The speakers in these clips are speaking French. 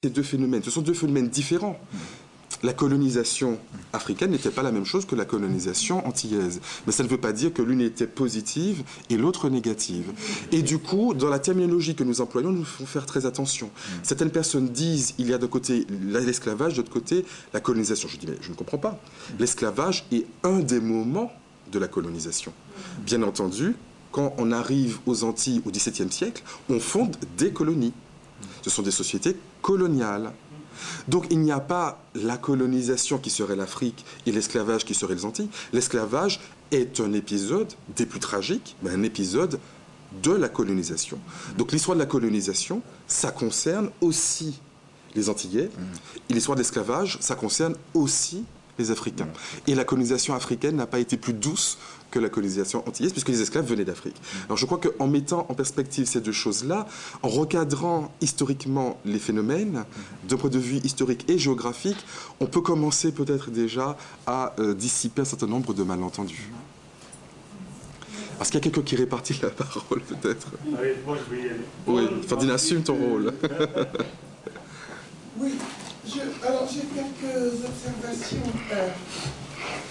ces deux phénomènes. Ce sont deux phénomènes différents. La colonisation africaine n'était pas la même chose que la colonisation antillaise. Mais ça ne veut pas dire que l'une était positive et l'autre négative. Et du coup, dans la terminologie que nous employons, nous devons faire très attention. Certaines personnes disent il y a d'un côté l'esclavage, de l'autre côté la colonisation. Je dis mais je ne comprends pas. L'esclavage est un des moments de la colonisation. Bien entendu, quand on arrive aux Antilles au XVIIe siècle, on fonde des colonies. Ce sont des sociétés coloniales. Donc il n'y a pas la colonisation qui serait l'Afrique et l'esclavage qui serait les Antilles. L'esclavage est un épisode des plus tragiques, mais un épisode de la colonisation. Donc l'histoire de la colonisation, ça concerne aussi les Antillais. Et l'histoire de l'esclavage, ça concerne aussi les Africains. Et la colonisation africaine n'a pas été plus douce que la colonisation antillaise, puisque les esclaves venaient d'Afrique. Alors je crois qu'en mettant en perspective ces deux choses-là, en recadrant historiquement les phénomènes, d'un point de vue historique et géographique, on peut commencer peut-être déjà à dissiper un certain nombre de malentendus. Parce qu'il y a quelqu'un qui répartit la parole, peut-être. Oui, moi je vais y aller. Oui, Ferdinand, assume ton rôle. Oui, alors j'ai quelques observations.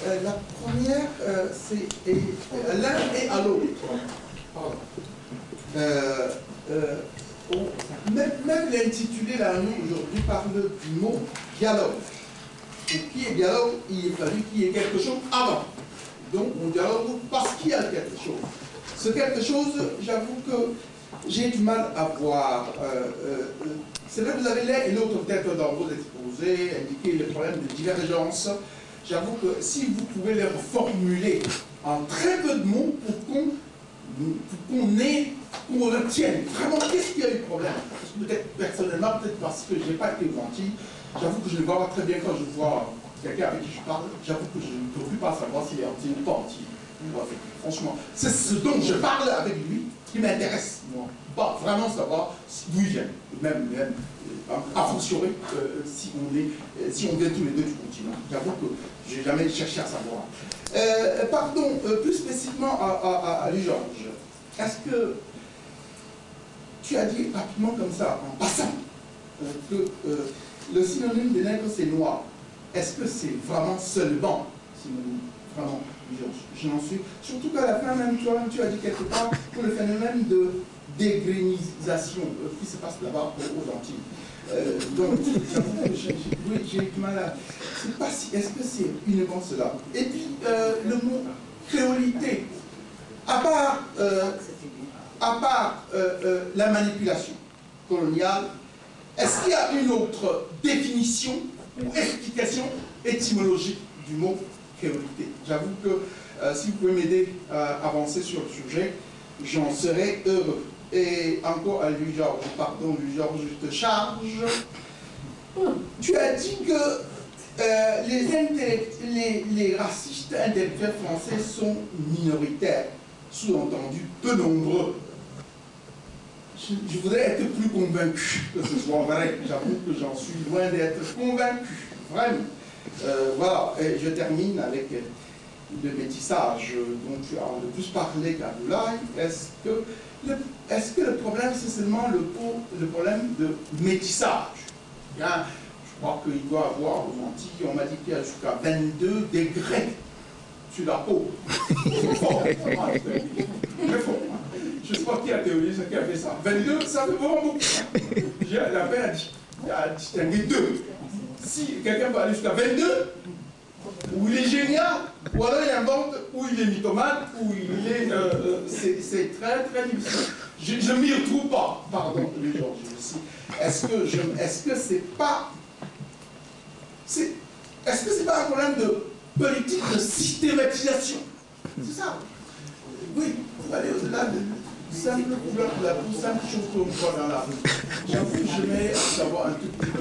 La première, c'est l'un et à l'autre. Même l'intitulé là, nous aujourd'hui parle du mot dialogue. Pour qui est dialogue, il est fallu qu'il y ait quelque chose avant. Donc on dialogue parce qu'il y a quelque chose. Ce quelque chose, j'avoue que j'ai du mal à voir. C'est vrai que vous avez l'un et l'autre peut-être dans vos exposés, indiquer les problèmes de divergence. J'avoue que si vous pouvez les reformuler en très peu de mots pour qu'on retienne vraiment qu'est-ce qu'il y a eu problème. Parce que peut-être personnellement, peut-être parce que je n'ai pas été gentil, j'avoue que je ne vois pas très bien quand je vois quelqu'un avec qui je parle, j'avoue que je ne peux plus pas savoir s'il est entier ou pas entier. Franchement, c'est ce dont je parle avec lui qui m'intéresse, moi. Pas vraiment savoir d'où il vient, même à fortiori, si on vient tous les deux du continent. J'avoue que je n'ai jamais cherché à savoir. Pardon, plus spécifiquement à Louis-Georges, est-ce que tu as dit rapidement comme ça, en passant, que le synonyme de nègre c'est noir? Est-ce que c'est vraiment seulement synonyme? Vraiment, je n'en suis. Surtout qu'à la fin, même toi, tu as dit quelque part pour le phénomène de dégrénisation qui se passe là-bas aux Antilles. Donc, j'ai du mal à. C'est pas si. Est-ce que c'est uniquement cela? Et puis, le mot créolité, à part la manipulation coloniale, est-ce qu'il y a une autre définition ou explication étymologique du mot créolité? J'avoue que si vous pouvez m'aider à avancer sur le sujet, j'en serais heureux. Et encore à Louis-Georges, pardon Louis-Georges, je te charge. Tu as dit que les racistes intellectuels français sont minoritaires, sous-entendu peu nombreux. Je voudrais être plus convaincu que ce soit vrai. J'avoue que j'en suis loin d'être convaincu, vraiment. Voilà, et je termine avec le métissage dont tu as le plus parlé qu'Abdoulaye. Est-ce que le problème, c'est seulement le problème de métissage? Bien, je crois qu'il doit y avoir aux Antilles, on m'a dit qu'il y a jusqu'à 22 degrés sur la peau. C'est fort, très fort. Je ne sais pas qui a théorisé, qui a fait ça. 22, ça fait vraiment beaucoup. J'ai la peine à distinguer deux. Si quelqu'un peut aller jusqu'à 22, ou il est génial, ou alors il invente, ou il est mythomane, ou il est... c'est très très difficile. Je ne m'y retrouve pas, pardon, les gens, est-ce que c'est pas... Est-ce que c'est pas un problème de politique de systématisation? C'est ça. Oui, pour aller au-delà de simple problème, la plus simple chose qu'on voit dans la rue. J'avoue, je mets à savoir un tout petit peu.